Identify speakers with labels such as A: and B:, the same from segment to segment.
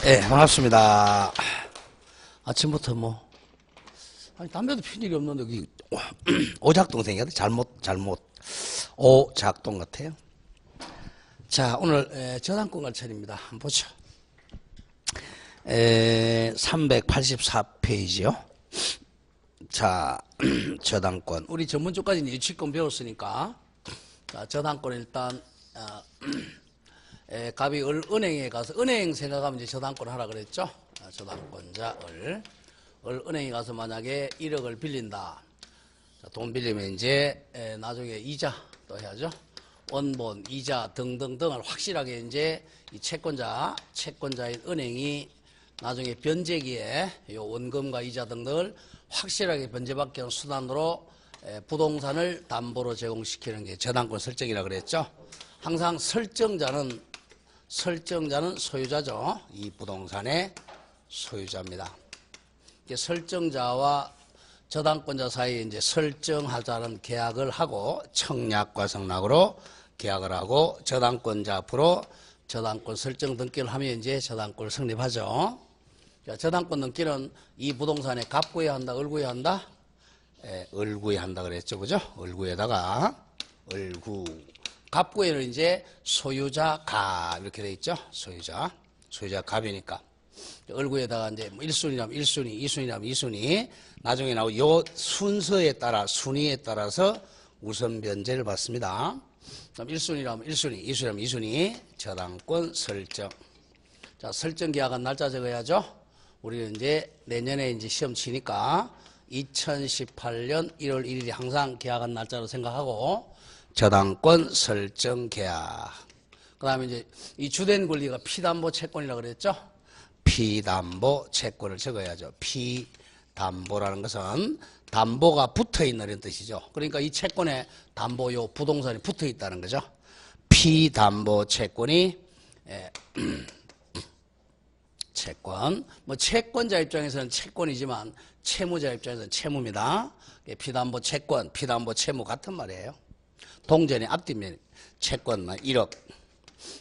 A: 예, 반갑습니다. 아침부터 아니, 담배도 핀 일이 없는데, 여기, 오작동생이야. 잘못. 오작동 같아요. 자, 오늘, 저당권 관찰입니다. 한번 보죠. 384페이지요. 자, 저당권. 우리 전문적까지는 유치권 배웠으니까. 자, 저당권 일단, 갑이 은행에 가서, 은행 생각하면 이제 저당권 하라 그랬죠? 저당권자 은행에 가서 만약에 1억을 빌린다. 자, 돈 빌리면 이제, 나중에 이자 또 해야죠. 원본, 이자 등등등을 확실하게 이제 이 채권자인 은행이 나중에 변제기에 요 원금과 이자 등등을 확실하게 변제받기 위한 수단으로 부동산을 담보로 제공시키는 게 저당권 설정이라고 그랬죠. 항상 설정자는 소유자죠. 이 부동산의 소유자입니다. 설정자와 저당권자 사이에 이제 설정하자는 계약을 하고 청약과 성락으로 계약을 하고 저당권자 앞으로 저당권 설정 등기를 하면 이제 저당권을 성립하죠. 자, 저당권 등기는 이 부동산에 갑구해야 한다, 을구해야 한다? 을구해야 한다 그랬죠. 그죠? 을구에다가 갑구에는 이제 소유자 갑 이렇게 돼 있죠. 소유자 갑이니까. 을구에다가 이제 1순위라면 1순위, 2순위라면 2순위, 나중에 나오고 요 순서에 따라 순위에 따라서 우선 변제를 받습니다. 그럼 1순위라면 1순위, 2순위라면 2순위, 저당권 설정. 자, 설정 계약한 날짜 적어야죠. 우리는 이제 내년에 이제 시험 치니까 2018년 1월 1일이 항상 계약한 날짜로 생각하고 저당권 설정 계약. 그 다음에 이제 이 주된 권리가 피담보 채권이라고 그랬죠. 피담보 채권을 적어야죠. 피담보라는 것은 담보가 붙어있는 이런 뜻이죠. 그러니까 이 채권에 담보 요 부동산이 붙어있다는 거죠. 피담보 채권이 채권. 채권자 입장에서는 채권이지만 채무자 입장에서는 채무입니다. 피담보 채권, 피담보 채무 같은 말이에요. 동전의 앞뒷면 채권만 1억.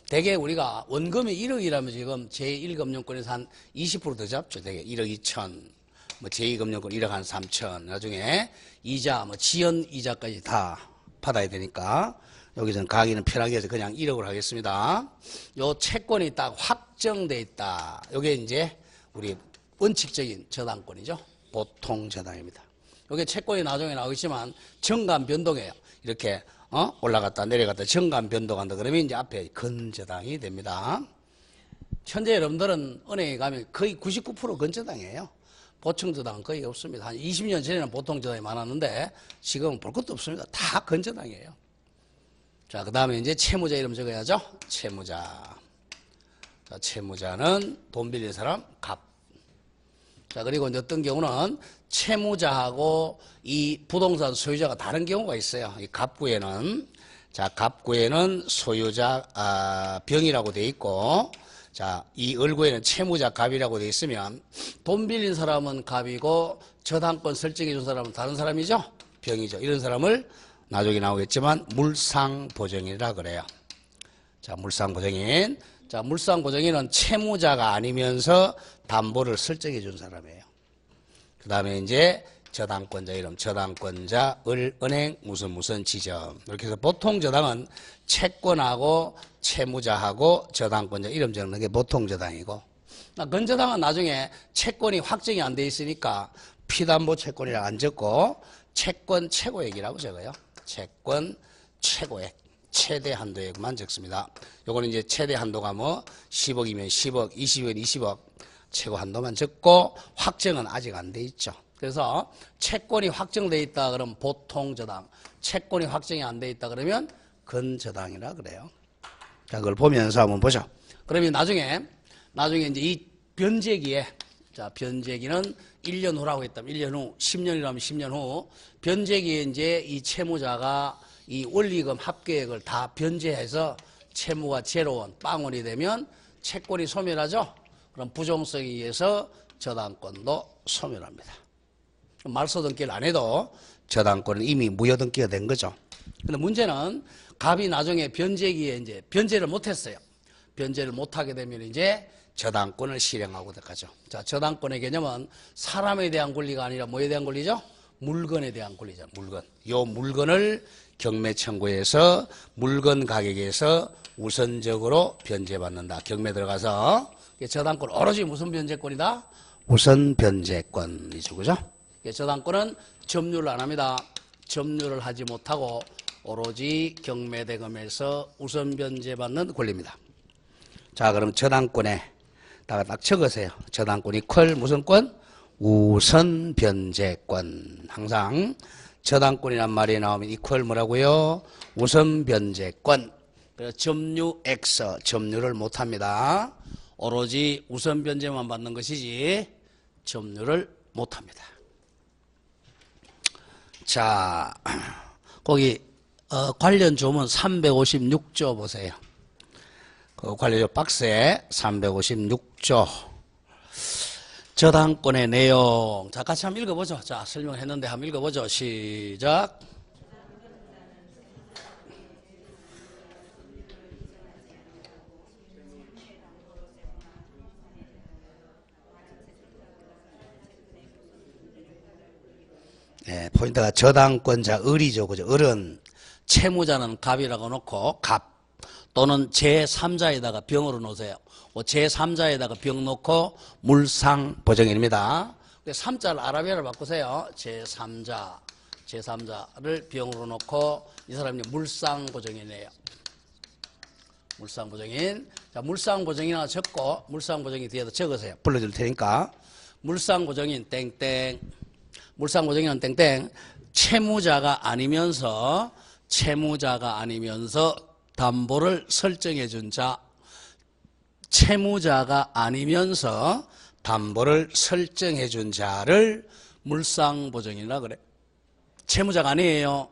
A: 대개 우리가 원금이 1억이라면 지금 제1금융권에서 한 20% 더 잡죠. 대개 1억 2천, 제2금융권 1억 한 3천. 나중에 이자, 지연 이자까지 다 받아야 되니까 여기서는 가기는 편하게 해서 그냥 1억으로 하겠습니다. 요 채권이 딱 확정돼 있다. 요게 이제 우리 원칙적인 저당권이죠. 보통 저당입니다. 요게 채권이 나중에 나오겠지만 정관 변동이에요. 이렇게 올라갔다 내려갔다 정관 변동한다 그러면 이제 앞에 건저당이 됩니다. 현재 여러분들은 은행에 가면 거의 99% 건저당이에요. 보청저당은 거의 없습니다. 한 20년 전에는 보통저당이 많았는데 지금은 볼 것도 없습니다. 다 건저당이에요. 자, 그 다음에 이제 채무자 이름 적어야죠. 채무자. 자, 채무자는 돈 빌린 사람 갑. 자, 그리고 이제 어떤 경우는 채무자하고 이 부동산 소유자가 다른 경우가 있어요. 이 갑구에는, 자, 갑구에는 소유자, 병이라고 돼 있고, 자, 이 을구에는 채무자 갑이라고 돼 있으면 돈 빌린 사람은 갑이고 저당권 설정해 준 사람은 다른 사람이죠? 병이죠. 이런 사람을 나중에 나오겠지만 물상보증인이라 그래요. 자, 물상보증인. 자, 물상보증인은 채무자가 아니면서 담보를 설정해 준 사람이에요. 그 다음에 이제 저당권자 이름, 저당권자, 은행, 무슨 지점. 이렇게 해서 보통 저당은 채권하고 채무자하고 저당권자 이름 적는 게 보통 저당이고, 건저당은 나중에 채권이 확정이 안 돼 있으니까 피담보 채권이라 안 적고 채권 최고액이라고 적어요. 채권 최고액. 최대 한도액만 적습니다. 요거는 이제 최대 한도가 10억이면 10억, 20억이면 20억, 최고 한도만 적고 확정은 아직 안 돼 있죠. 그래서 채권이 확정돼 있다 그러면 보통 저당, 채권이 확정이 안 돼 있다 그러면 건저당이라 그래요. 자, 그걸 보면서 한번 보죠. 그러면 나중에 이제 이 변제기에, 자, 변제기는 1년 후라고 했다면 1년 후, 10년이라면 10년 후, 변제기에 이제 이 채무자가 이 원리금 합계액을 다 변제해서 채무가 제로원, 빵원이 되면 채권이 소멸하죠? 그럼 부정성에 의해서 저당권도 소멸합니다. 말소등기를 안 해도 저당권은 이미 무효등기가 된 거죠. 근데 문제는 갑이 나중에 변제기에 이제 변제를 못 했어요. 변제를 못하게 되면 이제 저당권을 실행하고 들어가죠. 자, 저당권의 개념은 사람에 대한 권리가 아니라 뭐에 대한 권리죠? 물건에 대한 권리죠. 물건. 요 물건을 경매 청구해서 물건 가격에서 우선적으로 변제받는다. 경매 들어가서 저당권 오로지 무슨 변제권이다? 우선 변제권이죠. 그죠? 저당권은 점유를 안 합니다. 점유를 하지 못하고 오로지 경매대금에서 우선 변제받는 권리입니다. 자, 그럼 저당권에다가 딱 적으세요. 저당권 이퀄 무슨 권? 우선 변제권. 항상 저당권이란 말이 나오면 이퀄 뭐라고요? 우선 변제권. 그래서 점유 X, 점유를 못합니다. 오로지 우선 변제만 받는 것이지 점유를 못합니다. 자, 거기 관련 조문 356조 보세요. 그 관련 박스에 356조 저당권의 내용. 자, 같이 한번 읽어보죠. 자, 설명했는데 한번 읽어보죠. 시작. 네, 포인트가 저당권자 을이죠. 그죠? 을은 채무자는 갑이라고 놓고 갑 또는 제3자에다가 병으로 놓으세요. 제3자에다가 병 놓고 물상 보정인입니다. 3자를 아라비아로 바꾸세요. 제3자를 병으로 놓고 이 사람이 물상 보정인이에요. 물상 보정인. 자, 물상 보정인 하나 적고 물상 보정인 뒤에다 적으세요. 불러줄 테니까. 물상 보정인 땡땡. 물상 보정인은 땡땡. 채무자가 아니면서 담보를 설정해 준 자. 채무자가 아니면서 담보를 설정해 준 자를 물상보정인이라 그래. 채무자가 아니에요.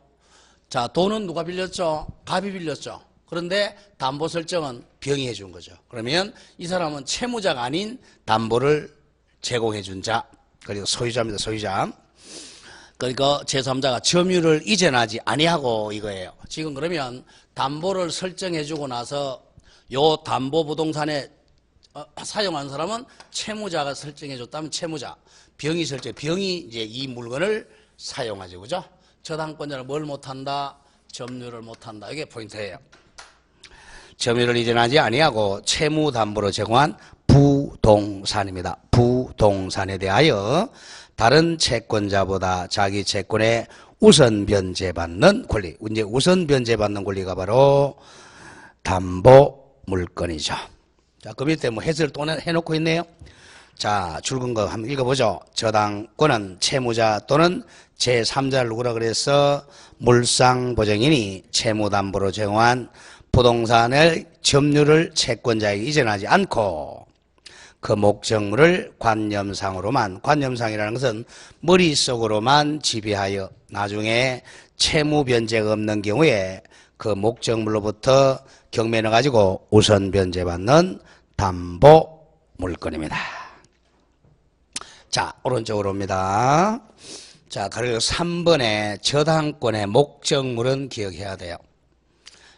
A: 자, 돈은 누가 빌렸죠? 갑이 빌렸죠. 그런데 담보 설정은 병이 해준 거죠. 그러면 이 사람은 채무자가 아닌 담보를 제공해 준 자. 그리고 소유자입니다. 소유자. 그러니까 제3자가 점유를 이전하지 아니하고 이거예요. 지금 그러면 담보를 설정해 주고 나서 요 담보 부동산에 사용한 사람은 채무자가 설정해 줬다면 채무자, 병이 이제 이 물건을 사용하죠. 그죠? 저당권자는 뭘 못한다? 점유를 못한다. 이게 포인트예요. 점유를 이전하지 아니하고 채무 담보로 제공한 부동산입니다. 부동산에 대하여 다른 채권자보다 자기 채권에 우선 변제받는 권리. 이제 우선 변제받는 권리가 바로 담보 물건이죠. 자, 그 밑에 뭐 해설을 또 해놓고 있네요. 자, 줄근 거 한번 읽어보죠. 저당권은 채무자 또는 제3자를 누구라 그래서 물상보증인이 채무담보로 제공한 부동산의 점유를 채권자에게 이전하지 않고 그 목적물을 관념상이라는 것은 머릿속으로만 지배하여 나중에 채무 변제가 없는 경우에 그 목적물로부터 경매를 가지고 우선 변제받는 담보 물건입니다. 자, 오른쪽으로 옵니다. 자, 그리고 3번에 저당권의 목적물은 기억해야 돼요.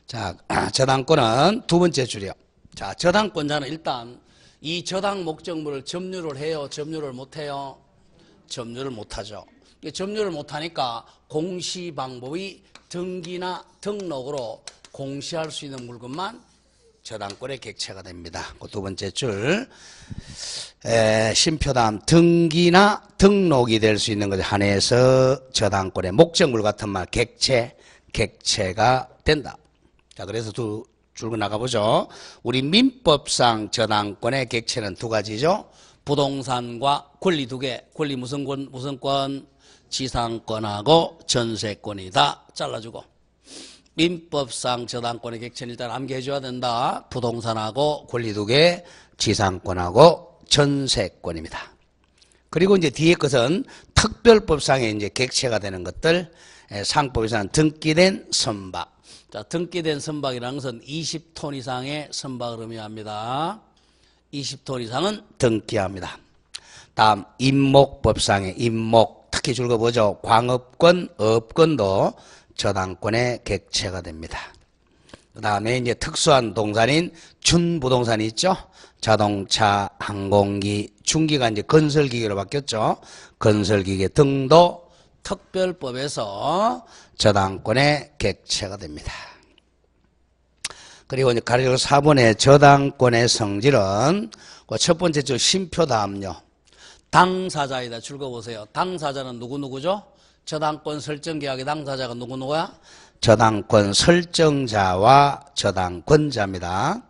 A: 자, 저당권은 두 번째 줄이요. 자, 저당권자는 일단 이 저당 목적물을 점유를 해요? 점유를 못해요? 점유를 못하죠. 점유를 못하니까 공시 방법이 등기나 등록으로 공시할 수 있는 물건만 저당권의 객체가 됩니다. 그 두 번째 줄 심표다음 등기나 등록이 될 수 있는 것에 한해서 저당권의 목적물 같은 말 객체가 된다. 자, 그래서 두 줄고 나가보죠. 우리 민법상 저당권의 객체는 두 가지죠. 부동산과 권리 두 개. 권리 무슨 권? 지상권하고 전세권이다. 잘라주고. 민법상 저당권의 객체는 일단 암기해 줘야 된다. 부동산하고 권리 두 개, 지상권하고 전세권입니다. 그리고 이제 뒤에 것은 특별법상의 이제 객체가 되는 것들, 상법에서는 등기된 선박. 자, 등기된 선박이라는 것은 20톤 이상의 선박을 의미합니다. 20톤 이상은 등기합니다. 다음 임목법상의 임목, 특히 줄거보죠. 광업권, 업권도 저당권의 객체가 됩니다. 그 다음에 이제 특수한 동산인 준부동산이 있죠. 자동차, 항공기, 중기가 이제 건설기계로 바뀌었죠. 건설기계 등도 특별법에서 저당권의 객체가 됩니다. 그리고 이제 가령 4번의 저당권의 성질은 그 첫 번째 줄 심표 다음요. 당사자이다. 줄거보세요. 당사자는 누구누구죠? 저당권 설정 계약의 당사자가 누구누구야? 저당권 설정자와 저당권자입니다.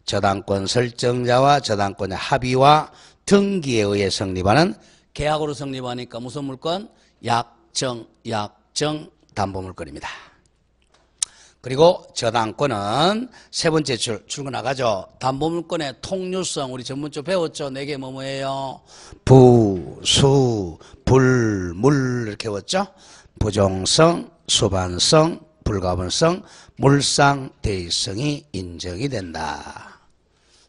A: 저당권 설정자와 저당권의 합의와 등기에 의해 성립하는 계약으로 성립하니까 무슨 물건? 약정 담보물건입니다. 그리고 저당권은 세 번째 출구 나가죠. 담보물건의 통유성 우리 전문적 배웠죠. 4개 뭐예요? 부, 수, 불, 물 이렇게 배웠죠. 부종성, 수반성, 불가분성, 물상, 대의성이 인정이 된다.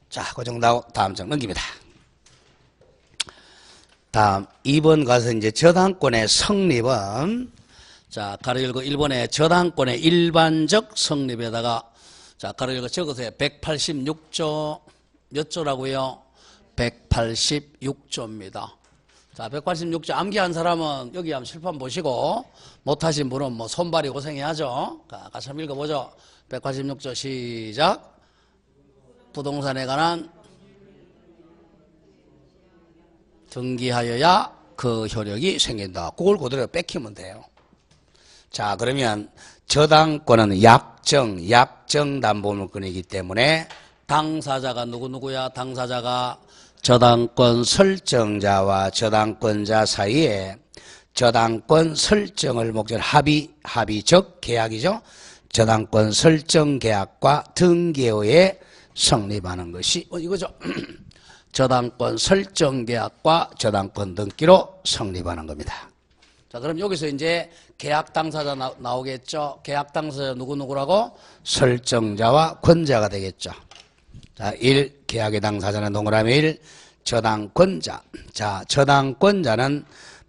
A: 자, 그 정도 다음 장 넘깁니다. 다음 2번 가서 이제 저당권의 성립은 자, 가로 열고 1번에 저당권의 일반적 성립에다가 자, 가로 열고 적으세요. 186조 몇 조라고요? 186조입니다. 자, 186조 암기한 사람은 여기 한번 실판 보시고 못하신 분은 뭐 손발이 고생해야죠. 같이 한번 읽어보죠. 186조 시작. 부동산에 관한 등기하여야 그 효력이 생긴다. 그걸 그대로 뺏기면 돼요. 자, 그러면 저당권은 약정 담보물건이기 때문에 당사자가 누구누구야? 당사자가 저당권 설정자와 저당권자 사이에 저당권 설정을 목적으로 합의적 계약이죠. 저당권 설정 계약과 등기에 의해 성립하는 것이 이거죠. 저당권 설정 계약과 저당권 등기로 성립하는 겁니다. 자, 그럼 여기서 이제 계약 당사자 나오겠죠. 계약 당사자 누구누구라고? 설정자와 권자가 되겠죠. 자, 1. 계약의 당사자는 동그라미 1. 저당권자. 자, 저당권자는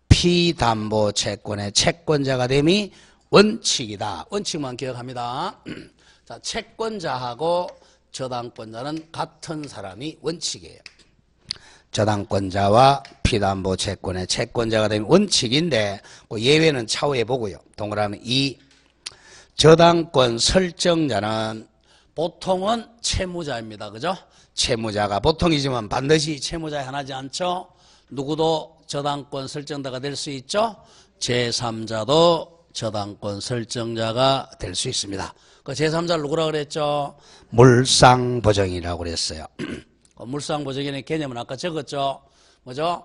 A: 피담보 채권의 채권자가 됨이 원칙이다. 원칙만 기억합니다. 자, 채권자하고 저당권자는 같은 사람이 원칙이에요. 저당권자와 피담보 채권의 채권자가 되면 원칙인데 그 예외는 차후에 보고요. 동그라미 2. 저당권 설정자는 보통은 채무자입니다. 그죠? 채무자가 보통이지만 반드시 채무자에 하나지 않죠? 누구도 저당권 설정자가 될 수 있죠? 제3자도 저당권 설정자가 될 수 있습니다. 그 제3자를 누구라 그랬죠? 물상보증이라고 그랬어요. 물상보증의 개념은 아까 적었죠. 뭐죠?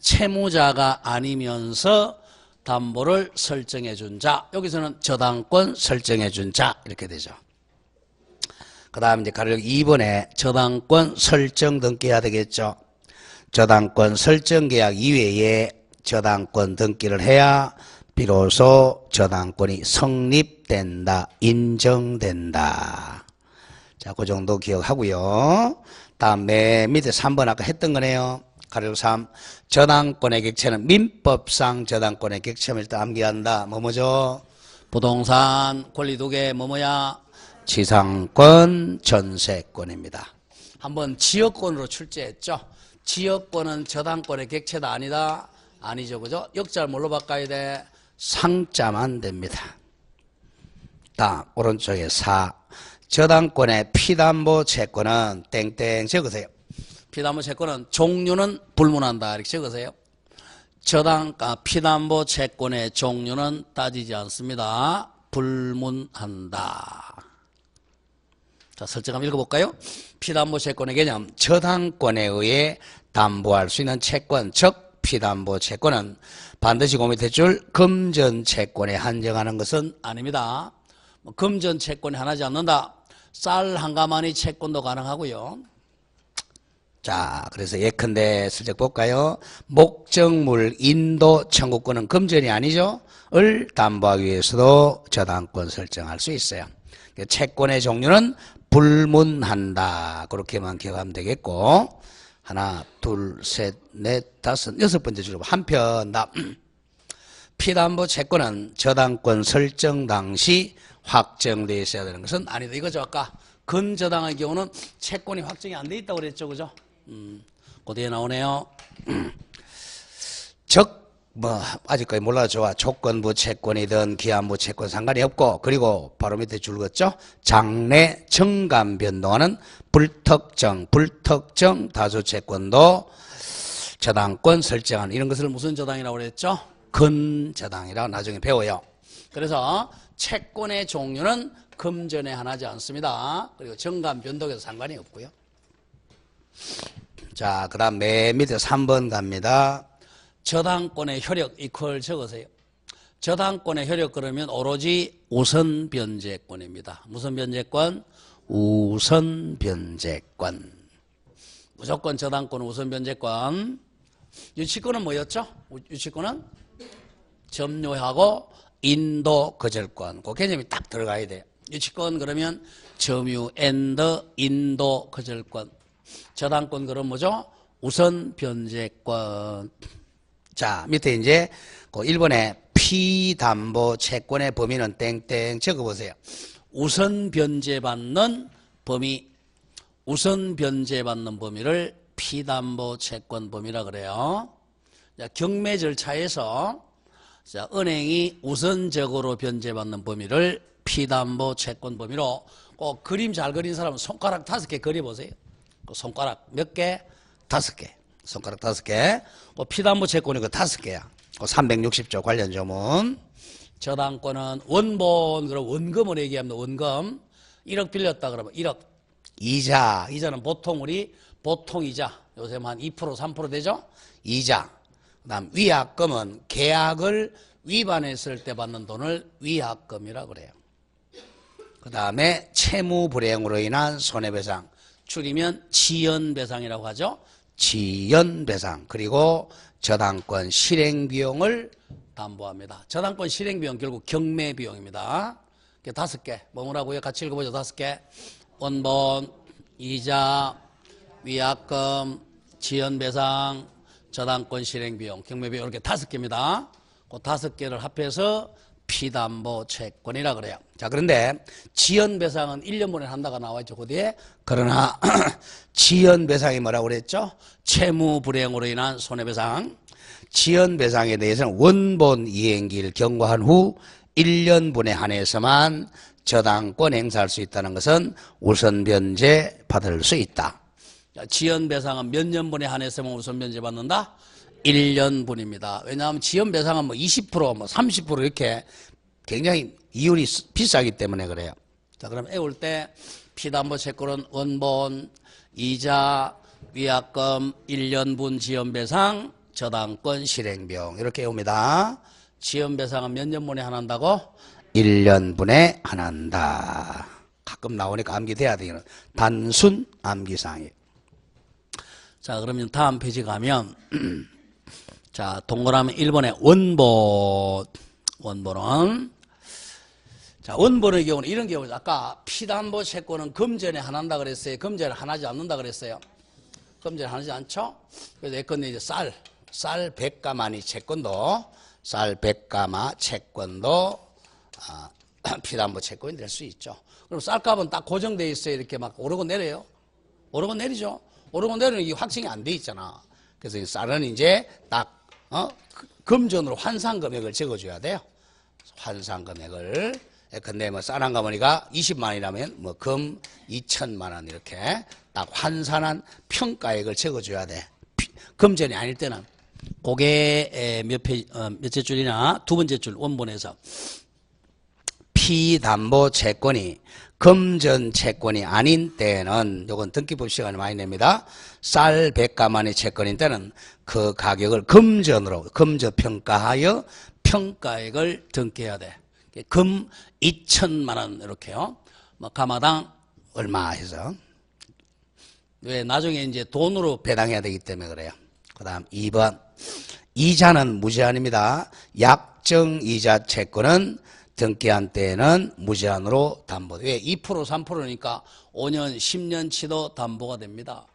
A: 채무자가 아니면서 담보를 설정해 준 자. 여기서는 저당권 설정해 준 자. 이렇게 되죠. 그 다음 이제 가령 2번에 저당권 설정 등기해야 되겠죠. 저당권 설정 계약 이외에 저당권 등기를 해야 비로소 저당권이 성립된다. 인정된다. 자, 그 정도 기억하고요. 다음 맨 밑에 3번 아까 했던 거네요. 가령 3. 저당권의 객체는 민법상 저당권의 객체를 일단 암기한다. 뭐죠? 부동산 권리 2개 뭐야? 지상권, 전세권입니다. 한번 지역권으로 출제했죠. 지역권은 저당권의 객체다 아니다? 아니죠. 그죠? 역자를 뭘로 바꿔야 돼? 상자만 됩니다. 다음 오른쪽에 4. 저당권의 피담보 채권은 땡땡 적으세요. 피담보 채권은 종류는 불문한다. 이렇게 적으세요. 피담보 채권의 종류는 따지지 않습니다. 불문한다. 자, 설정 한번 읽어볼까요? 피담보 채권의 개념. 저당권에 의해 담보할 수 있는 채권, 즉 피담보 채권은 반드시 그 밑에 줄 금전 채권에 한정하는 것은 아닙니다. 금전 채권에 한하지 않는다. 쌀 한 가마니 채권도 가능하고요. 자, 그래서 예컨대 슬쩍 볼까요? 목적물 인도 청구권은 금전이 아니죠. 을 담보하기 위해서도 저당권 설정할 수 있어요. 채권의 종류는 불문한다. 그렇게만 기억하면 되겠고, 하나, 둘, 셋, 넷, 다섯, 6번째 줄로 한편 답. 피담보 채권은 저당권 설정 당시 확정되어 있어야 되는 것은 아니다. 이거죠. 아까 근저당의 경우는 채권이 확정이 안 돼 있다고 그랬죠. 그죠? 그 뒤에 나오네요. 아직까지 몰라도 좋아. 조건부 채권이든 기한부 채권 상관이 없고, 그리고 바로 밑에 줄 긋죠. 장래 정감 변동하는 불특정 다수 채권도 저당권 설정하는 이런 것을 무슨 저당이라고 그랬죠? 근저당이라고 나중에 배워요. 그래서 채권의 종류는 금전에 한하지 않습니다. 그리고 정감 변동에도 상관이 없고요. 자, 그 다음 맨 밑에 3번 갑니다. 저당권의 효력 이퀄 적으세요. 저당권의 효력 그러면 오로지 우선 변제권입니다. 무슨 변제권? 우선 변제권. 무조건 저당권 우선 변제권. 유치권은 뭐였죠? 유치권은 점유하고 인도 거절권. 그 개념이 딱 들어가야 돼요. 유치권 그러면 점유 앤드 인도 거절권. 저당권 그럼 뭐죠? 우선 변제권. 자, 밑에 이제 그 1번에 피담보 채권의 범위는 땡땡 적어보세요. 우선 변제받는 범위, 우선 변제받는 범위를 피담보 채권 범위라 그래요. 자, 경매 절차에서 자, 은행이 우선적으로 변제받는 범위를 피담보 채권 범위로 꼭 그림 잘 그린 사람은 손가락 5개 그려보세요. 그 손가락 몇 개? 5개. 손가락 5개. 그 피담보 채권이 그 5개야. 그 360조 관련 조문. 저당권은 원본, 그럼 원금을 얘기합니다. 원금. 1억 빌렸다 그러면 1억. 이자는 보통 보통 이자. 요새 한 2%, 3% 되죠? 이자. 그 다음 위약금은 계약을 위반했을 때 받는 돈을 위약금이라고 그래요. 그 다음에 채무 불이행으로 인한 손해배상. 줄이면 지연배상이라고 하죠. 지연배상. 그리고 저당권 실행비용을 담보합니다. 저당권 실행비용 결국 경매비용입니다. 5개. 뭐라고요? 같이 읽어보죠. 5개. 원본, 이자, 위약금, 지연배상, 저당권 실행비용, 경매비용 이렇게 5개입니다. 그 5개를 합해서 피담보 채권이라 그래요. 자, 그런데 지연배상은 1년분에 한다가 나와있죠. 그 뒤에. 그러나 지연배상이 뭐라고 그랬죠? 채무 불이행으로 인한 손해배상. 지연배상에 대해서는 원본 이행기를 경과한 후 1년분에 한해서만 저당권 행사할 수 있다는 것은 우선 변제 받을 수 있다. 지연배상은 몇 년분에 한해서만 우선 변제 받는다? 1년분입니다. 왜냐하면 지연배상은 뭐 20%, 뭐 30% 이렇게 굉장히 이율이 비싸기 때문에 그래요. 자, 그럼 외울 때 피담보 채권은 원본, 이자, 위약금, 1년분 지연배상, 저당권 실행비용 이렇게 외웁니다. 지연배상은 몇 년분에 한한다고? 1년분에 한한다. 가끔 나오니까 암기돼야 되는 단순 암기사항이에요. 자, 그러면 다음 페이지 가면 자, 동그라미 1번에 원본은 자, 원본의 경우는 이런 경우죠. 아까 피담보 채권은 금전에 한한다 그랬어요. 금전에 한하지 않는다 그랬어요. 금전에 한하지 않죠? 그래서 예컨대 이제 쌀 100가마니 채권도 쌀 100가마 채권도 피담보 채권이 될 수 있죠. 그럼 쌀값은 딱 고정되어 있어요. 이렇게 막 오르고 내려요. 오르고 내리죠. 오르고 내리는 게 확정이 안 돼 있잖아. 그래서 이 쌀은 이제 딱 금전으로 환산 금액을 적어줘야 돼요. 환산 금액을. 근데 뭐 쌀 한 가마니가 20만 원이라면 뭐 금 2천만 원 이렇게 딱 환산한 평가액을 적어줘야 돼. 금전이 아닐 때는. 그게 몇째 줄이나 두 번째 줄 원본에서 피담보 채권이 금전 채권이 아닌 때는 요건 등기법 시간에 많이 냅니다. 쌀 100가마니 채권인 때는 그 가격을 금전으로 금저평가하여 평가액을 등기해야 돼. 금 2천만 원 이렇게요. 뭐 가마당 얼마 해서. 왜 나중에 이제 돈으로 배당해야 되기 때문에 그래요. 그다음 2번 이자는 무제한입니다. 약정이자 채권은 등기한 때에는 무제한으로 담보. 왜? 2% 3%니까 5년 10년치도 담보가 됩니다.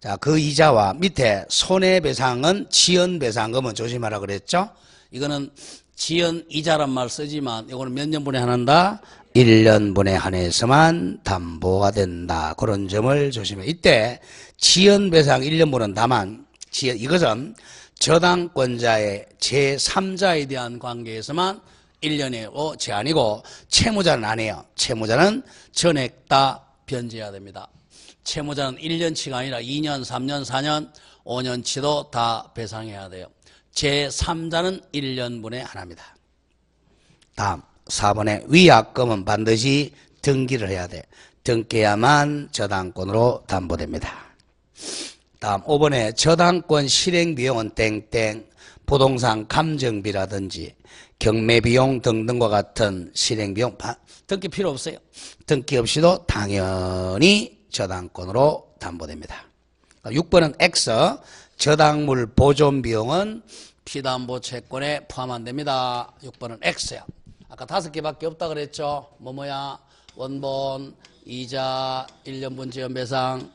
A: 자, 그 이자와 밑에 손해배상은 지연배상금은 조심하라 그랬죠. 이거는 지연 이자란 말 쓰지만 이거는 몇 년분에 한한다? 1년분에 한해서만 담보가 된다. 그런 점을 조심해. 이때 지연 배상 1년분은 다만 이것은 저당권자의 제3자에 대한 관계에서만 1년이고 제한이고 채무자는 아니에요. 채무자는 전액 다 변제해야 됩니다. 채무자는 1년치가 아니라 2년, 3년, 4년, 5년치도 다 배상해야 돼요. 제3자는 1년분에 하나입니다. 다음 4번에 위약금은 반드시 등기를 해야 돼. 등기해야만 저당권으로 담보됩니다. 다음 5번에 저당권 실행비용은 땡땡 부동산 감정비라든지 경매비용 등등과 같은 실행비용 등기 필요 없어요. 등기 없이도 당연히 저당권으로 담보됩니다. 6번은 X 저당물 보존비용은 피담보 채권에 포함 안 됩니다. 6번은 X야. 아까 5개밖에 없다 그랬죠. 뭐야 원본, 이자, 1년분 지연배상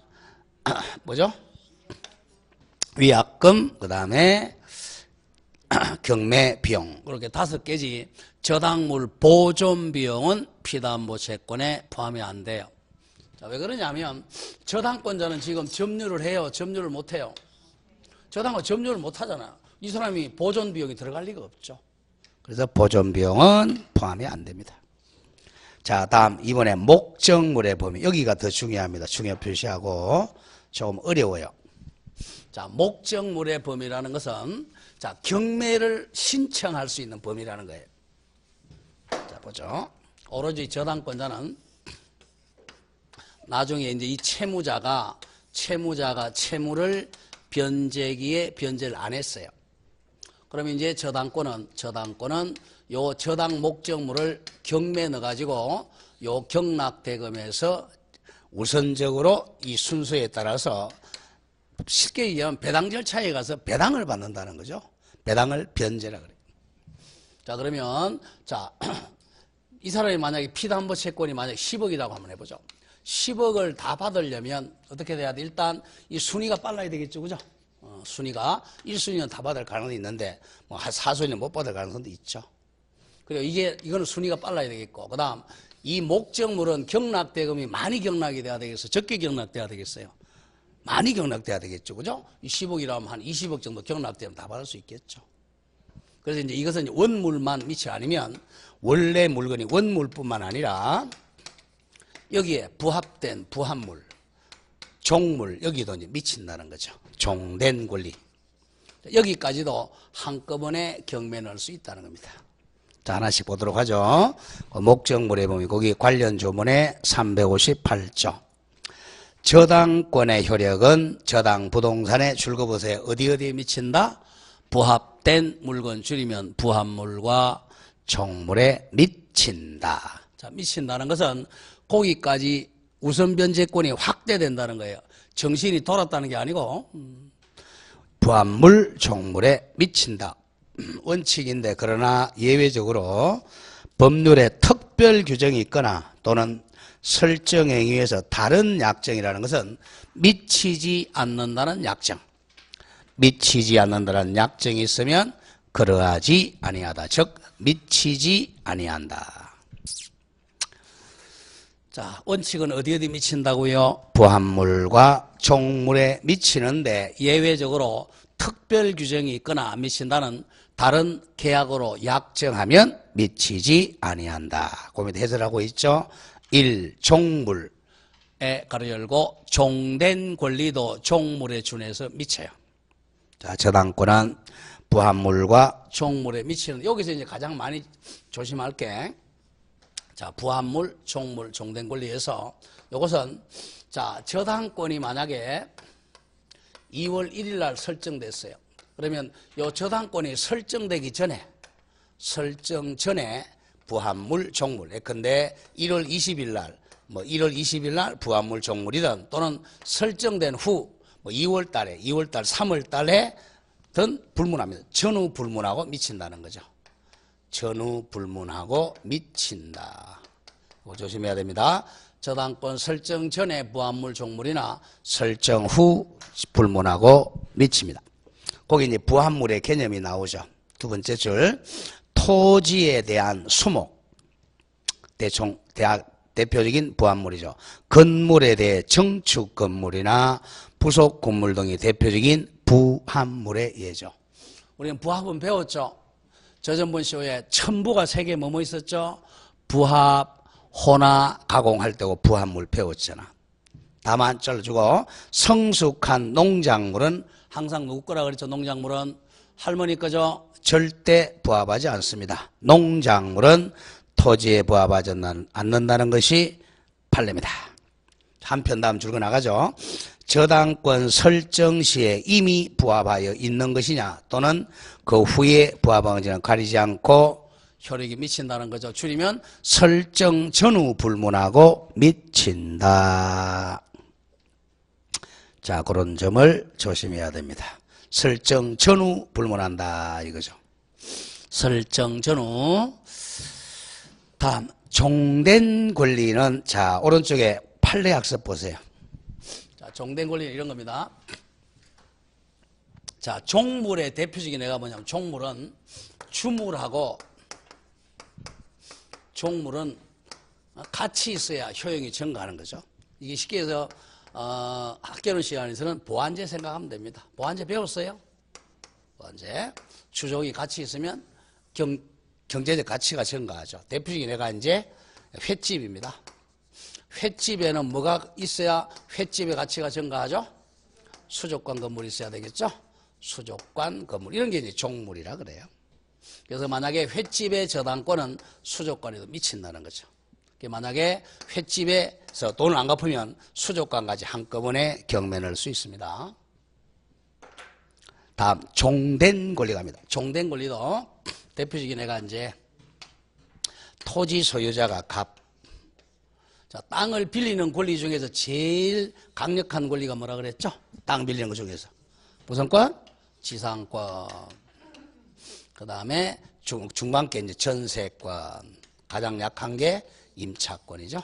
A: 뭐죠? 위약금, 그 다음에 경매비용 그렇게 5개지. 저당물 보존비용은 피담보 채권에 포함이 안 돼요. 자, 왜 그러냐면 저당권자는 지금 점유를 해요? 점유를 못 해요? 저당권 점유를 못 하잖아요. 이 사람이 보존비용이 들어갈 리가 없죠. 그래서 보존비용은 포함이 안 됩니다. 자, 다음 이번에 목적물의 범위. 여기가 더 중요합니다. 중요 표시하고 조금 어려워요. 자, 목적물의 범위라는 것은 자, 경매를 신청할 수 있는 범위라는 거예요. 자, 보죠. 오로지 저당권자는 나중에 이제 이 채무자가 채무를 변제기에 변제를 안 했어요. 그러면 이제 저당권은 요 저당 목적물을 경매에 넣어가지고 요 경락대금에서 우선적으로 이 순서에 따라서 쉽게 얘기하면 배당 절차에 가서 배당을 받는다는 거죠. 배당을 변제라 그래요. 자, 그러면 자, 이 사람이 만약에 피담보 채권이 만약에 10억이라고 한번 해보죠. 10억을 다 받으려면 어떻게 돼야 돼? 일단 이 순위가 빨라야 되겠죠. 그죠? 순위가 1순위는 다 받을 가능성이 있는데 뭐 4순위는 못 받을 가능성도 있죠. 그리고 이거는 순위가 빨라야 되겠고, 그 다음 이 목적물은 경락대금이 많이 경락이 돼야 되겠어요? 적게 경락돼야 되겠어요? 많이 경락돼야 되겠죠. 그죠? 10억이라면 한 20억 정도 경락되면 다 받을 수 있겠죠. 그래서 이제 이것은 이제 원물만 미치 아니면 원래 물건이 원물뿐만 아니라 여기에 부합된 부합물, 종물, 여기도 이제 미친다는 거죠. 종된 권리. 여기까지도 한꺼번에 경매에 넣을 수 있다는 겁니다. 자, 하나씩 보도록 하죠. 목적물의 범위, 거기 관련 조문의 358조. 저당권의 효력은 저당 부동산의 줄거보세에 어디에 미친다? 부합된 물건 줄이면 부합물과 종물에 미친다. 자, 미친다는 것은 거기까지 우선변제권이 확대된다는 거예요. 정신이 돌았다는 게 아니고 부합물, 종물에 미친다. 원칙인데 그러나 예외적으로 법률에 특별 규정이 있거나 또는 설정 행위에서 다른 약정이라는 것은 미치지 않는다는 약정. 미치지 않는다는 약정이 있으면 그러하지 아니하다. 즉 미치지 아니한다. 자, 원칙은 어디 미친다고요? 부합물과 종물에 미치는데 예외적으로 특별 규정이 있거나 안 미친다는 다른 계약으로 약정하면 미치지 아니한다. 그 밑에 해설하고 있죠. 1. 종물에 가로 열고 종된 권리도 종물에 준해서 미쳐요. 자, 저당권은 부합물과 종물에 미치는, 여기서 이제 가장 많이 조심할 게, 자, 부합물, 종물, 종된 권리에서 이것은 자, 저당권이 만약에 2월 1일 날 설정됐어요. 그러면 이 저당권이 설정 전에 부합물, 종물. 예컨대 1월 20일 날, 1월 20일 날 부합물, 종물이든 또는 설정된 후, 2월 달에, 3월 달에 든 불문합니다. 전후 불문하고 미친다는 거죠. 전후 불문하고 미친다. 이거 조심해야 됩니다. 저당권 설정 전에 부합물, 종물이나 설정 후 불문하고 미칩니다. 거기 이제 부합물의 개념이 나오죠. 두 번째 줄. 토지에 대한 수목. 대표적인 부합물이죠. 건물에 대해 정축 건물이나 부속 건물 등이 대표적인 부합물의 예죠. 우리는 부합은 배웠죠. 저전번 시호에 첨부가 3개 뭐뭐 있었죠? 부합, 혼화, 가공할 때고 부합물 배웠잖아. 다만 잘라주고 성숙한 농작물은 항상 누구 거라 그랬죠? 농작물은 할머니 거죠? 절대 부합하지 않습니다. 농작물은 토지에 부합하지 않는다는 것이 판례입니다. 한편 다음 줄거 나가죠. 저당권 설정 시에 이미 부합하여 있는 것이냐 또는 그 후에 부합하는지는 가리지 않고 효력이 미친다는 거죠. 줄이면 설정 전후 불문하고 미친다. 자, 그런 점을 조심해야 됩니다. 설정 전후 불문한다 이거죠. 설정 전후. 다음 종된 권리는 자 오른쪽에 판례학습 보세요. 자, 종된 권리는 이런 겁니다. 자, 종물의 대표적인 애가 뭐냐면 종물은 주물하고 종물은 같이 있어야 효용이 증가하는 거죠. 이게 쉽게 해서 학교론 시간에서는 보완제 생각하면 됩니다. 보완제 배웠어요? 보완제. 주종이 같이 있으면 경제적 가치가 증가하죠. 대표적인 애가 이제 횟집입니다. 횟집에는 뭐가 있어야 횟집의 가치가 증가하죠? 수족관 건물이 있어야 되겠죠? 수족관 건물. 이런 게 이제 종물이라 그래요. 그래서 만약에 횟집의 저당권은 수족관에도 미친다는 거죠. 만약에 횟집에서 돈을 안 갚으면 수족관까지 한꺼번에 경매를 할 수 있습니다. 다음 종된 권리 갑니다. 종된 권리도 대표적인 애가 이제 토지 소유자가 자, 땅을 빌리는 권리 중에서 제일 강력한 권리가 뭐라 그랬죠? 땅 빌리는 것 중에서 무슨 권? 지상권. 그 다음에 중간께 이제 전세권. 가장 약한 게 임차권이죠.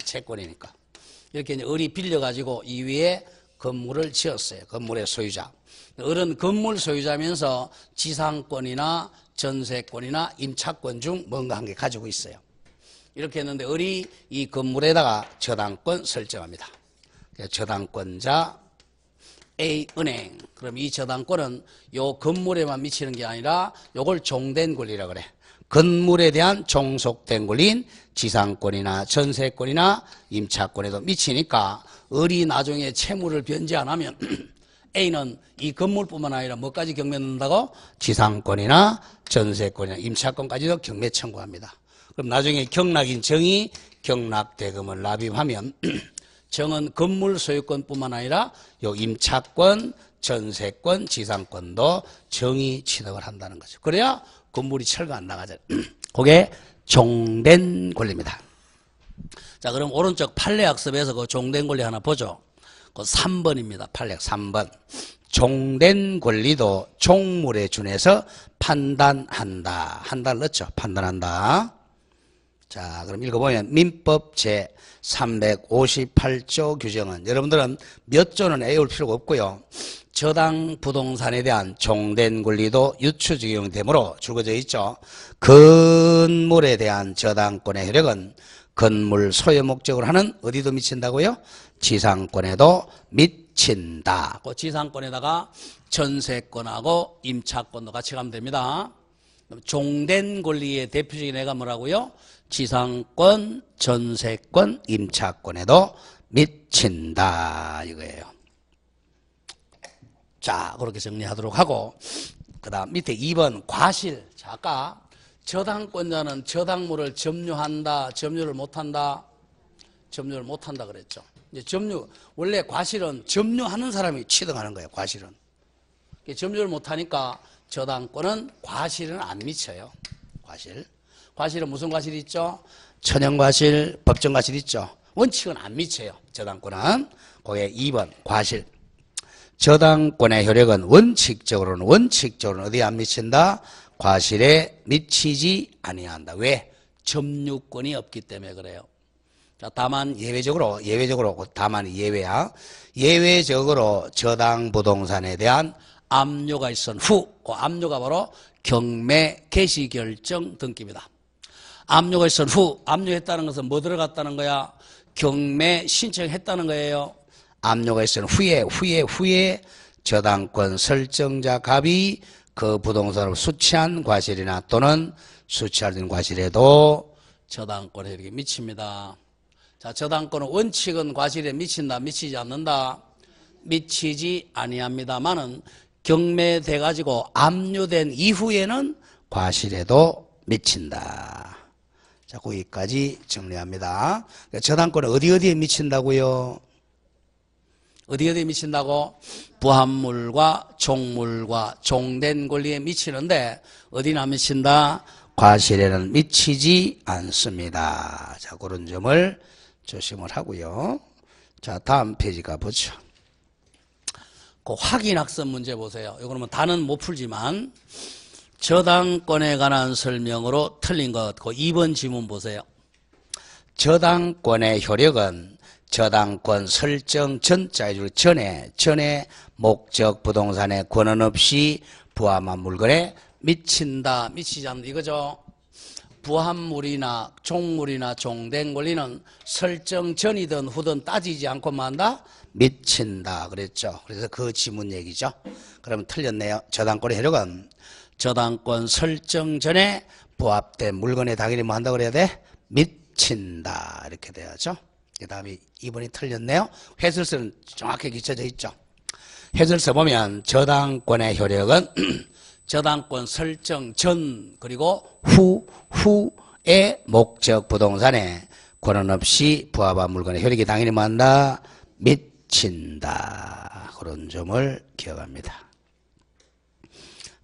A: 채권이니까. 이렇게 이제 을이 빌려가지고 이 위에 건물을 지었어요. 건물의 소유자. 을은 건물 소유자면서 지상권이나 전세권이나 임차권 중 뭔가 한 개 가지고 있어요. 이렇게 했는데 을이 이 건물에다가 저당권 설정합니다. 저당권자 A은행. 그럼 이 저당권은 요 건물에만 미치는 게 아니라 요걸 종된 권리라 그래. 건물에 대한 종속된 권리인 지상권이나 전세권이나 임차권에도 미치니까 을이 나중에 채무를 변제 안 하면 A는 이 건물뿐만 아니라 뭐까지 경매 넣는다고? 지상권이나 전세권이나 임차권까지도 경매 청구합니다. 그럼 나중에 경락인 정이 경락대금을 납입하면 정은 건물 소유권뿐만 아니라 요 임차권, 전세권, 지상권도 정이 취득을 한다는 거죠. 그래야 건물이 철거 안 나가잖아요. 그게 종된 권리입니다. 자, 그럼 오른쪽 판례학습에서 그 종된 권리 하나 보죠. 그 3번입니다. 판례학 3번. 종된 권리도 종물에 준해서 판단한다. 한다를 넣죠. 판단한다. 자, 그럼 읽어보면 민법 제 358조 규정은 여러분들은 몇 조는 외울 필요가 없고요. 저당 부동산에 대한 종된 권리도 유추 적용되므로 줄거져 있죠. 건물에 대한 저당권의 효력은 건물 소유 목적으로 하는 어디도 미친다고요? 지상권에도 미친다. 그 지상권에다가 전세권하고 임차권도 같이 가면 됩니다. 종된 권리의 대표적인 애가 뭐라고요? 지상권, 전세권, 임차권에도 미친다 이거예요. 자, 그렇게 정리하도록 하고 그 다음 밑에 2번 과실. 자, 아까 저당권자는 저당물을 점유한다, 점유를 못한다, 점유를 못한다 그랬죠. 이제 점유, 원래 과실은 점유하는 사람이 취득하는 거예요. 과실은. 점유를 못하니까 저당권은 과실은 안 미쳐요. 과실. 과실은 무슨 과실이 있죠? 천연과실, 법정과실 있죠. 원칙은 안 미쳐요. 저당권은. 그게 2번 과실. 저당권의 효력은 원칙적으로는 어디에 안 미친다? 과실에 미치지 아니한다. 왜? 점유권이 없기 때문에 그래요. 자, 다만 예외적으로 다만 예외야. 예외적으로 저당 부동산에 대한 압류가 있은 후, 그 압류가 바로 경매 개시 결정 등기입니다. 압류가 있은 후, 압류했다는 것은 뭐 들어갔다는 거야? 경매 신청했다는 거예요. 압류가 있은 후에 저당권 설정자 갑이 그 부동산을 수취한 과실이나 또는 수취하는 과실에도 저당권에 이렇게 미칩니다. 자, 저당권은 원칙은 과실에 미친다, 미치지 않는다? 미치지 아니합니다만은 경매돼 가지고 압류된 이후에는 과실에도 미친다. 자, 거기까지 정리합니다. 저당권은 어디에 미친다고요? 어디에 미친다고? 부합물과 종물과 종된 권리에 미치는데 어디나 미친다? 과실에는 미치지 않습니다. 자, 그런 점을 조심을 하고요. 자, 다음 페이지 가보죠. 그 확인학습 문제 보세요. 이거는 뭐 다는 못 풀지만 저당권에 관한 설명으로 틀린 것, 그 2번 지문 보세요. 저당권의 효력은 저당권 설정 전자의 전에 목적 부동산에 권한 없이 부합한 물건에 미친다, 미치지 않는다 이거죠. 부합물이나 종물이나 종된 권리는 설정 전이든 후든 따지지 않고 만다 미친다 그랬죠. 그래서 그 지문 얘기죠. 그러면 틀렸네요. 저당권의 효력은 저당권 설정 전에 부합된 물건에 당연히 뭐 한다고 그래야 돼? 미친다 이렇게 돼야죠. 그 다음에 2번이 틀렸네요. 해설서는 정확하게 기쳐져 있죠. 해설서 보면 저당권의 효력은 저당권 설정 전 그리고 후에 목적 부동산에 권한 없이 부합한 물건의 효력이 당연히 뭐한다? 미친다. 그런 점을 기억합니다.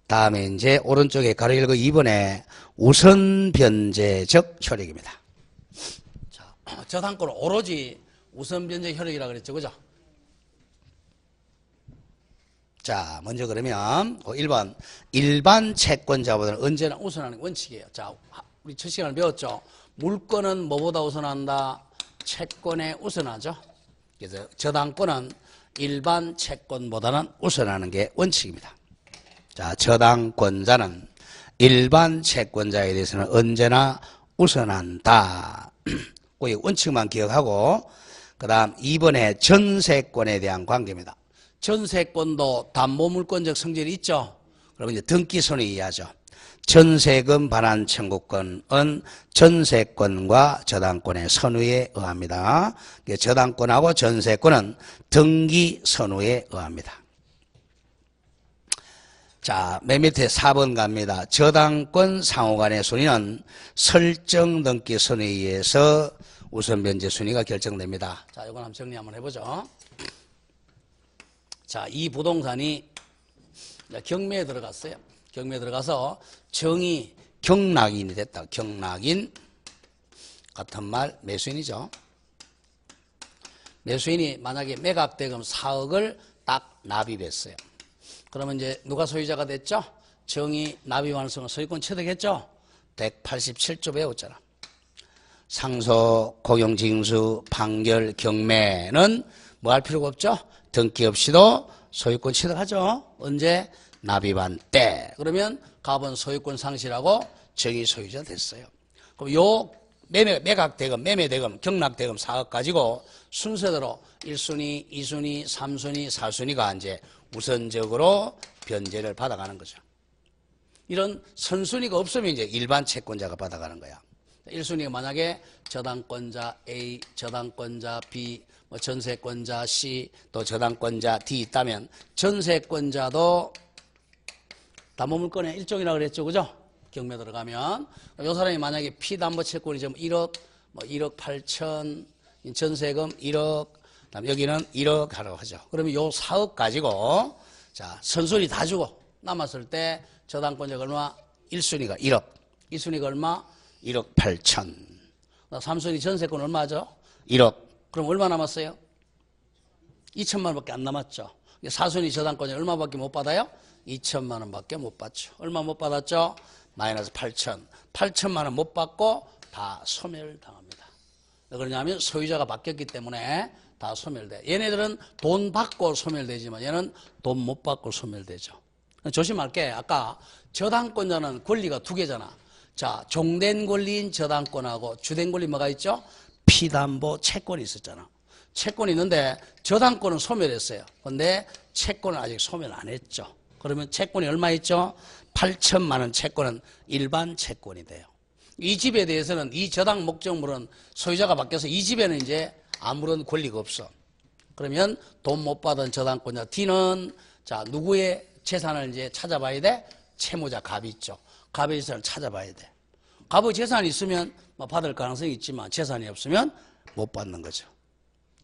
A: 다음에 이제 오른쪽에 가로 열고 2번에 우선 변제적 효력입니다. 자, 저당권은 오로지 우선 변제 효력이라고 그랬죠. 그죠? 자, 먼저 그러면 1번 일반 채권자보다는 언제나 우선하는 원칙이에요. 자, 우리 첫 시간을 배웠죠. 물건은 뭐보다 우선한다? 채권에 우선하죠. 그래서 저당권은 일반 채권보다는 우선하는 게 원칙입니다. 자, 저당권자는 일반 채권자에 대해서는 언제나 우선한다. 그 원칙만 기억하고 그 다음 2번에 전세권에 대한 관계입니다. 전세권도 담보물권적 성질이 있죠. 그러면 이제 등기손이 이해하죠. 전세금 반환 청구권은 전세권과 저당권의 선우에 의합니다. 저당권하고 전세권은 등기 선우에 의합니다. 자, 맨 밑에 4번 갑니다. 저당권 상호간의 순위는 설정 등기 선우에 의해서 우선 변제 순위가 결정됩니다. 자, 이건 한번 정리 한번 해보죠. 자, 이 부동산이 경매에 들어갔어요. 경매에 들어가서 정의 경락인이 됐다. 경락인 같은 말 매수인이죠. 매수인이 만약에 매각대금 4억을 딱 납입했어요. 그러면 이제 누가 소유자가 됐죠? 정의 납입 완성은 소유권 취득했죠? 187조 배웠잖아. 상소, 공용징수, 판결, 경매는 뭐 할 필요가 없죠? 등기 없이도 소유권 취득하죠. 언제? 납입한 때. 그러면 갑은 소유권 상실하고 정의 소유자 됐어요. 그럼 요 매각대금, 매매대금, 경락대금 4억 가지고 순서대로 1순위, 2순위, 3순위, 4순위가 이제 우선적으로 변제를 받아가는 거죠. 이런 선순위가 없으면 이제 일반 채권자가 받아가는 거야. 1순위가 만약에 저당권자 A, 저당권자 B, 뭐 전세권자 C, 또 저당권자 D 있다면 전세권자도 담보물권의 일종이라고 그랬죠. 그죠? 경매 들어가면. 이 사람이 만약에 피담보 채권이 좀 1억, 뭐 1억 8천, 전세금 1억, 그다음 여기는 1억 하라고 하죠. 그러면 요 4억 가지고 자, 선순위 다 주고 남았을 때 저당권자가 얼마? 1순위가 1억, 2순위가 얼마? 1억 8천. 3순위 전세권 얼마죠? 1억. 그럼 얼마 남았어요? 2천만 원밖에 안 남았죠. 4순위 저당권자 얼마밖에 못 받아요? 2천만 원밖에 못 받죠. 얼마 못 받았죠? 마이너스 8천. 8천만 원 못 받고 다 소멸당합니다. 왜 그러냐면 소유자가 바뀌었기 때문에 다 소멸돼. 얘네들은 돈 받고 소멸되지만 얘는 돈 못 받고 소멸되죠. 조심할게. 아까 저당권자는 권리가 두 개잖아. 자, 종된 권리인 저당권하고 주된 권리 뭐가 있죠? 피담보 채권이 있었잖아. 채권이 있는데 저당권은 소멸했어요. 근데 채권은 아직 소멸 안 했죠. 그러면 채권이 얼마 있죠? 8천만 원 채권은 일반 채권이 돼요. 이 집에 대해서는 이 저당 목적물은 소유자가 바뀌어서 이 집에는 이제 아무런 권리가 없어. 그러면 돈 못 받은 저당권자 D는 자, 누구의 재산을 이제 찾아봐야 돼? 채무자 갑이 있죠. 갑의 재산을 찾아봐야 돼. 갑의 재산이 있으면 뭐 받을 가능성이 있지만 재산이 없으면 못 받는 거죠.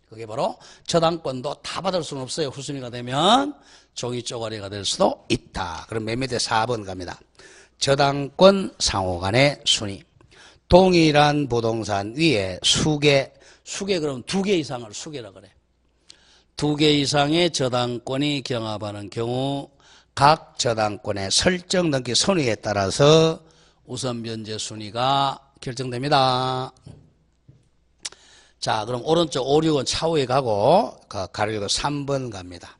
A: 그게 바로 저당권도 다 받을 수는 없어요. 후순위가 되면 종이 쪼가리가 될 수도 있다. 그럼 맨 밑에 4번 갑니다. 저당권 상호간의 순위. 동일한 부동산 위에 수개 그럼 2개 이상을 수개라 그래. 2개 이상의 저당권이 경합하는 경우 각 저당권의 설정 등기 선의에 따라서 우선 변제 순위가 결정됩니다. 자, 그럼 오른쪽 5, 6은 차후에 가고 가로리고 3번 갑니다.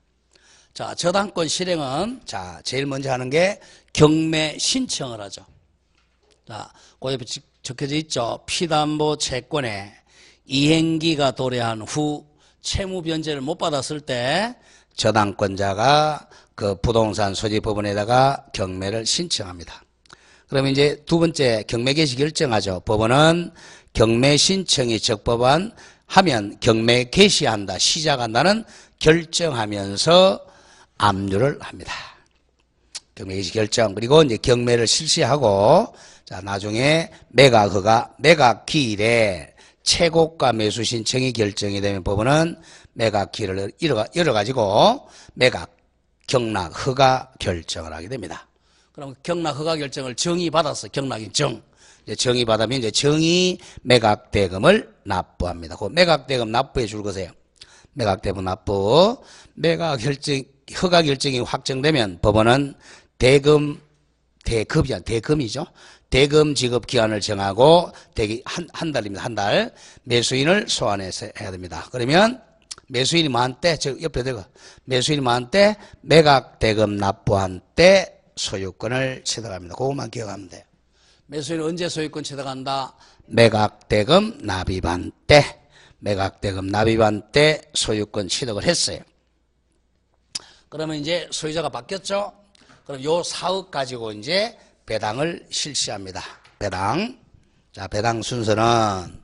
A: 자, 저당권 실행은 자, 제일 먼저 하는 게 경매 신청을 하죠. 자, 그 옆에 적혀져 있죠. 피담보 채권에 이행기가 도래한 후 채무 변제를 못 받았을 때 저당권자가 그 부동산 소지 법원에다가 경매를 신청합니다. 그러면 이제 두 번째 경매 개시 결정하죠. 법원은 경매 신청이 적법한 하면 경매 개시한다, 시작한다는 결정하면서 압류를 합니다. 경매 개시 결정. 그리고 이제 경매를 실시하고 자, 나중에 매각 허가, 매각 기일에 최고가 매수 신청이 결정이 되면 법원은 매각 기일을 열어가지고 매각, 경락, 허가 결정을 하게 됩니다. 그럼 경락, 허가 결정을 정의받아서 경락인 정. 이제 정의받으면 이제 정의 매각 대금을 납부합니다. 그 매각 대금 납부해 줄 거세요. 매각 대금 납부. 매각 결정, 허가 결정이 확정되면 법원은 대금이죠. 대금 지급 기한을 정하고 대기 한 달입니다. 한 달. 매수인을 소환해서 해야 됩니다. 그러면 매수인이 뭐한 때, 저 옆에 대고 매수인이 뭐한 때 매각 대금 납부한 때 소유권을 취득합니다. 그것만 기억하면 돼요. 매수인은 언제 소유권 취득한다? 매각 대금 납입한 때, 매각 대금 납입한 때 소유권 취득을 했어요. 그러면 이제 소유자가 바뀌었죠? 그럼 요 사업 가지고 이제 배당을 실시합니다. 배당. 자, 배당 순서는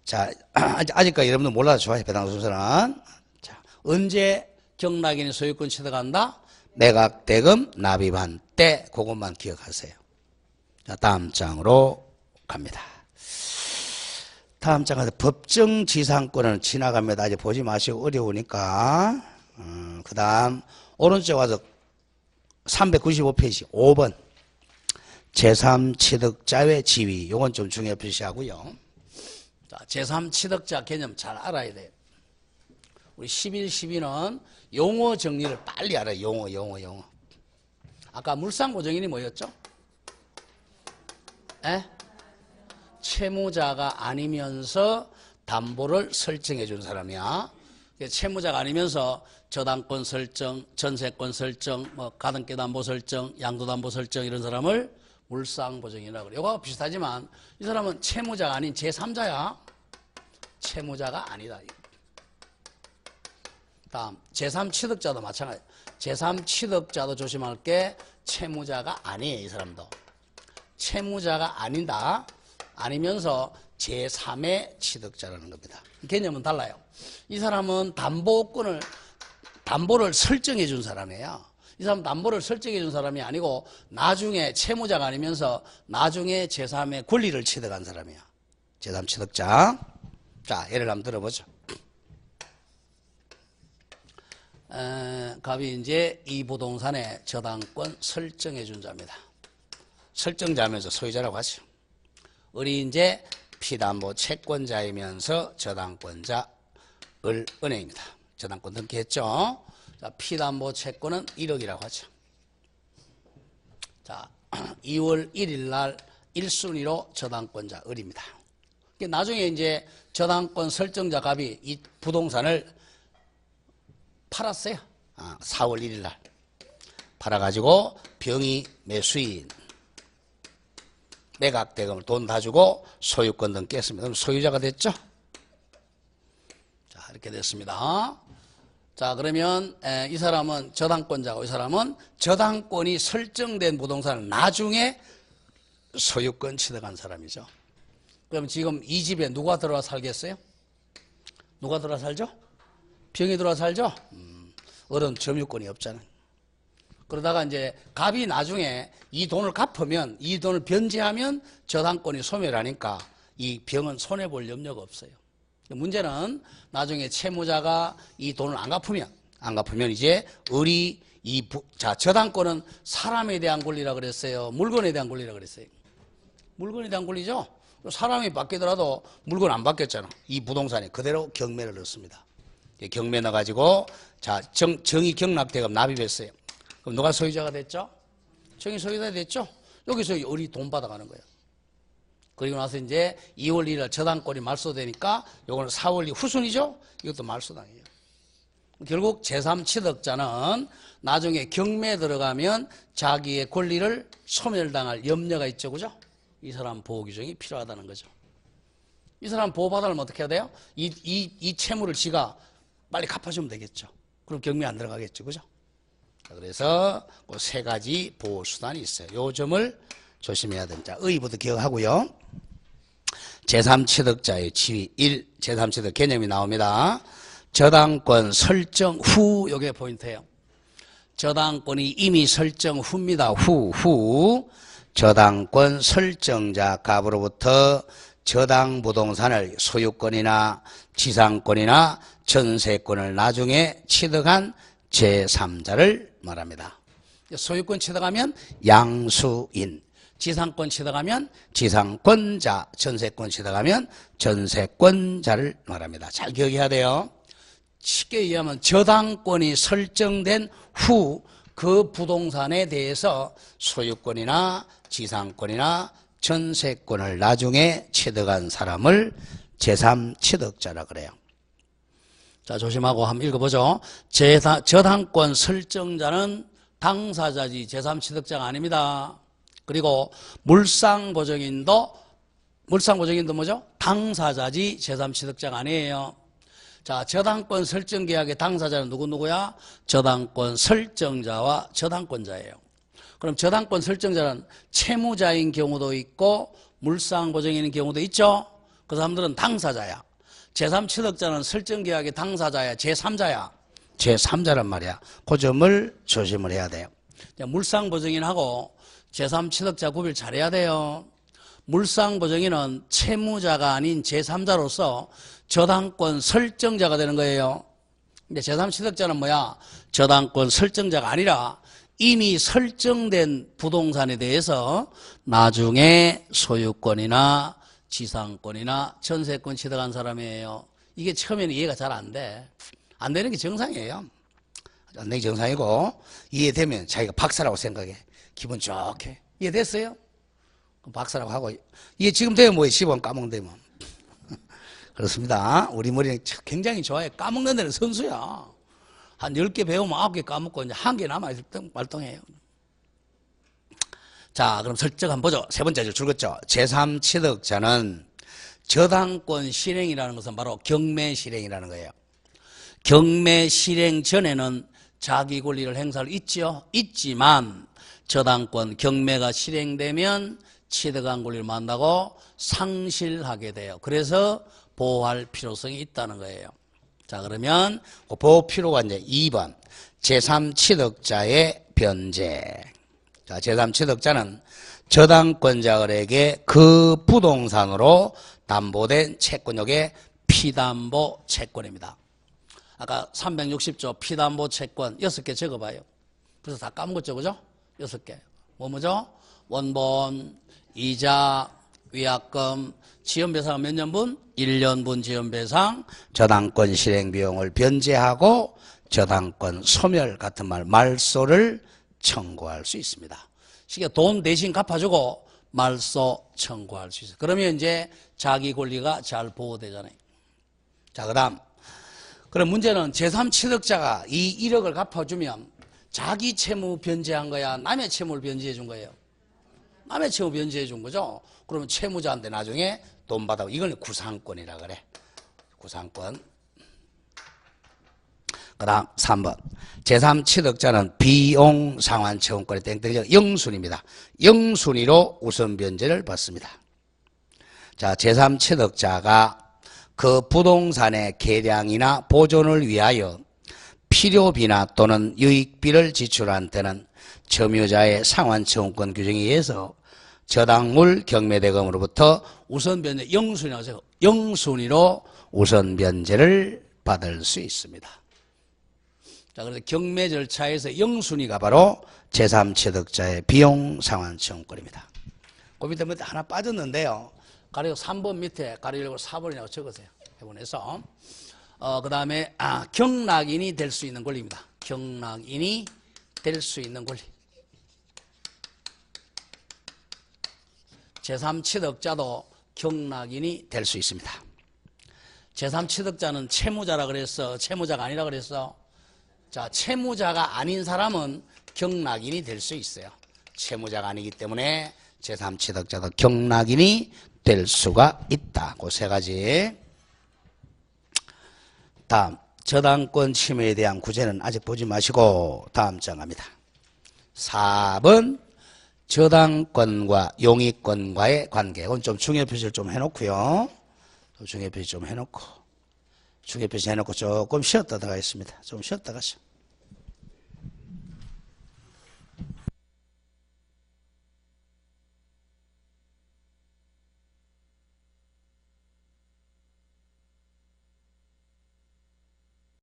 A: 자, 아직까지 여러분들 몰라도 좋아요. 배당 순서는. 자, 언제 경락인이 소유권 취득한다? 매각 대금 납입한 때. 그것만 기억하세요. 자, 다음 장으로 갑니다. 다음 장에서 법정지상권은 지나갑니다. 아직 보지 마시고 어려우니까. 그 다음 오른쪽 와서 395페이지 5번 제3취득자의 지위. 요건 좀 중요해 표시하고요. 자, 제3취득자 개념 잘 알아야 돼요. 우리 11, 12는 용어 정리를 빨리 알아요. 용어. 아까 물상고정인이 뭐였죠? 에? 채무자가 아니면서 담보를 설정해 준 사람이야. 채무자가 아니면서 저당권 설정, 전세권 설정, 뭐 가등기 담보 설정, 양도담보 설정 이런 사람을 물상보정이라고 그래요. 이거하고 비슷하지만 이 사람은 채무자가 아닌 제3자야. 채무자가 아니다. 다음 제3취득자도 마찬가지. 제3취득자도 조심할 게 채무자가 아니에요. 이 사람도. 채무자가 아니다. 아니면서 제3의 취득자라는 겁니다. 개념은 달라요. 이 사람은 담보를 설정해 준 사람이에요. 이 사람 담보를 설정해 준 사람이 아니고 나중에 채무자가 아니면서 나중에 제3의 권리를 취득한 사람이야. 제3 취득자. 자, 예를 한번 들어보죠. 갑이 이제 이 부동산의 저당권 설정해 준 자입니다. 설정자면서 소유자라고 하죠. 을이 이제 피담보 채권자이면서 저당권자 은행입니다. 저당권 등기했죠. 자, 피담보 채권은 1억이라고 하죠. 자, 2월 1일 날 1순위로 저당권자 을입니다. 나중에 이제 저당권 설정자 갑이 이 부동산을 팔았어요. 4월 1일 날. 팔아가지고 병이 매수인, 매각대금을 돈 다 주고 소유권 등 깼습니다. 그럼 소유자가 됐죠? 자, 이렇게 됐습니다. 자, 그러면 이 사람은 저당권자고 이 사람은 저당권이 설정된 부동산을 나중에 소유권 취득한 사람이죠. 그럼 지금 이 집에 누가 들어와 살겠어요? 누가 들어와 살죠? 병이 들어와 살죠? 어른 점유권이 없잖아요. 그러다가 이제 갑이 나중에 이 돈을 갚으면, 이 돈을 변제하면 저당권이 소멸하니까 이 병은 손해볼 염려가 없어요. 문제는 나중에 채무자가 이 돈을 안 갚으면 이제 저당권은 사람에 대한 권리라 그랬어요? 물건에 대한 권리라 그랬어요? 물건에 대한 권리죠? 사람이 바뀌더라도 물건 안 바뀌었잖아. 이 부동산이 그대로 경매를 넣습니다. 경매 넣어가지고, 자, 정의 경납대금 납입했어요. 그럼 누가 소유자가 됐죠? 정의 소유자가 됐죠? 여기서 을이 돈 받아가는 거예요. 그리고 나서 이제 2월 1일 저당권이 말소되니까 요거는 4월 2일 후순이죠? 이것도 말소당해요. 결국 제3취득자는 나중에 경매에 들어가면 자기의 권리를 소멸당할 염려가 있죠. 그죠? 이 사람 보호 규정이 필요하다는 거죠. 이 사람 보호받으려면 어떻게 해야 돼요? 이 채무를 지가 빨리 갚아주면 되겠죠. 그럼 경매 안 들어가겠죠. 그죠? 그래서 그 세 가지 보호수단이 있어요. 요 점을 조심해야 됩니다. 의부터 기억하고요. 제3취득자의 지위 1, 제3취득 개념이 나옵니다. 저당권 설정 후, 요게 포인트예요. 저당권이 이미 설정 후입니다. 후. 저당권 설정자 갑으로부터 저당 부동산을 소유권이나 지상권이나 전세권을 나중에 취득한 제3자를 말합니다. 소유권 취득하면 양수인, 지상권 취득하면 지상권자, 전세권 취득하면 전세권자를 말합니다. 잘 기억해야 돼요. 쉽게 얘기하면 저당권이 설정된 후 그 부동산에 대해서 소유권이나 지상권이나 전세권을 나중에 취득한 사람을 제3취득자라 그래요. 자, 조심하고 한번 읽어보죠. 저당권 설정자는 당사자지 제3취득자가 아닙니다. 그리고 물상보증인도 뭐죠? 당사자지 제3취득자가 아니에요. 자, 저당권 설정 계약의 당사자는 누구야? 저당권 설정자와 저당권자예요. 그럼 저당권 설정자는 채무자인 경우도 있고 물상보증인인 경우도 있죠. 그 사람들은 당사자야. 제3취득자는 설정계약의 당사자야, 제3자야. 제3자란 말이야. 그 점을 조심을 해야 돼요. 물상보증인하고 제3취득자 구별 잘해야 돼요. 물상보증인은 채무자가 아닌 제3자로서 저당권 설정자가 되는 거예요. 근데 제3취득자는 뭐야? 저당권 설정자가 아니라 이미 설정된 부동산에 대해서 나중에 소유권이나 지상권이나 전세권 취득한 사람이에요. 이게 처음에는 이해가 잘 안 돼. 안 되는 게 정상이에요. 안 되는 게 정상이고, 이해되면 자기가 박사라고 생각해. 기분 좋게. 이해됐어요? 그럼 박사라고 하고, 이해 지금 되면 뭐해? 10원 까먹으면. 그렇습니다. 우리 머리는 굉장히 좋아해. 까먹는 데는 선수야. 한 10개 배우면 9개 까먹고 이제 1개 남아있을 때 발동해요. 자, 그럼 설정 한번 보죠. 세 번째 줄 줄었죠. 제3취득자는 저당권 실행이라는 것은 바로 경매 실행이라는 거예요. 경매 실행 전에는 자기 권리를 행사할 있죠. 있지만 저당권 경매가 실행되면 취득한 권리를 만나고 상실하게 돼요. 그래서 보호할 필요성이 있다는 거예요. 자, 그러면 그 보호 필요가 이제 2번 제3취득자의 변제. 자, 제3취득자는 저당권자들에게 그 부동산으로 담보된 채권역의 피담보 채권입니다. 아까 360조 피담보 채권 6개 적어봐요. 그래서 다 까먹었죠, 그죠? 6개. 뭐죠? 원본, 이자, 위약금, 지연배상은 몇 년분? 1년분 지연배상, 저당권 실행비용을 변제하고 저당권 소멸 같은 말소를 청구할 수 있습니다. 이게 돈 대신 갚아주고 말소 청구할 수 있어요. 그러면 이제 자기 권리가 잘 보호되잖아요. 자, 그 다음. 그럼 문제는 제3취득자가 이 1억을 갚아주면 자기 채무 변제한 거야? 남의 채무를 변제해 준 거예요? 남의 채무 변제해 준 거죠? 그러면 채무자한테 나중에 돈 받아. 이건 구상권이라 그래. 구상권. 그 다음 3번. 제3취득자는 비용상환채권권의 땡땡이 영순입니다. 영순위로 우선 변제를 받습니다. 자, 제3취득자가 그 부동산의 개량이나 보존을 위하여 필요비나 또는 유익비를 지출한 때는 점유자의 상환채권권 규정에 의해서 저당물 경매대금으로부터 우선 변제 영순위로 우선 변제를 받을 수 있습니다. 자, 그래서 경매 절차에서 영순위가 바로 제3취득자의 비용 상환채권권입니다. 그 밑에 하나 빠졌는데요. 가로 3번 밑에 가로 열고 4번이라고 적으세요. 해본에서. 그 다음에, 경락인이 될 수 있는 권리입니다. 경락인이 될 수 있는 권리. 제3취득자도 경락인이 될 수 있습니다. 제3취득자는 채무자라 그랬어? 채무자가 아니라 그랬어? 자, 채무자가 아닌 사람은 경락인이 될 수 있어요. 채무자가 아니기 때문에 제3취득자도 경락인이 될 수가 있다. 그 세 가지. 다음, 저당권 침해에 대한 구제는 아직 보지 마시고 다음 장 갑니다. 4번, 저당권과 용익권과의 관계. 이건 좀 중요 표시를 좀 해놓고요. 중요 표시 좀 해놓고, 중요 표시 해놓고 조금 쉬었다 들어가겠습니다. 좀 쉬었다 가시죠.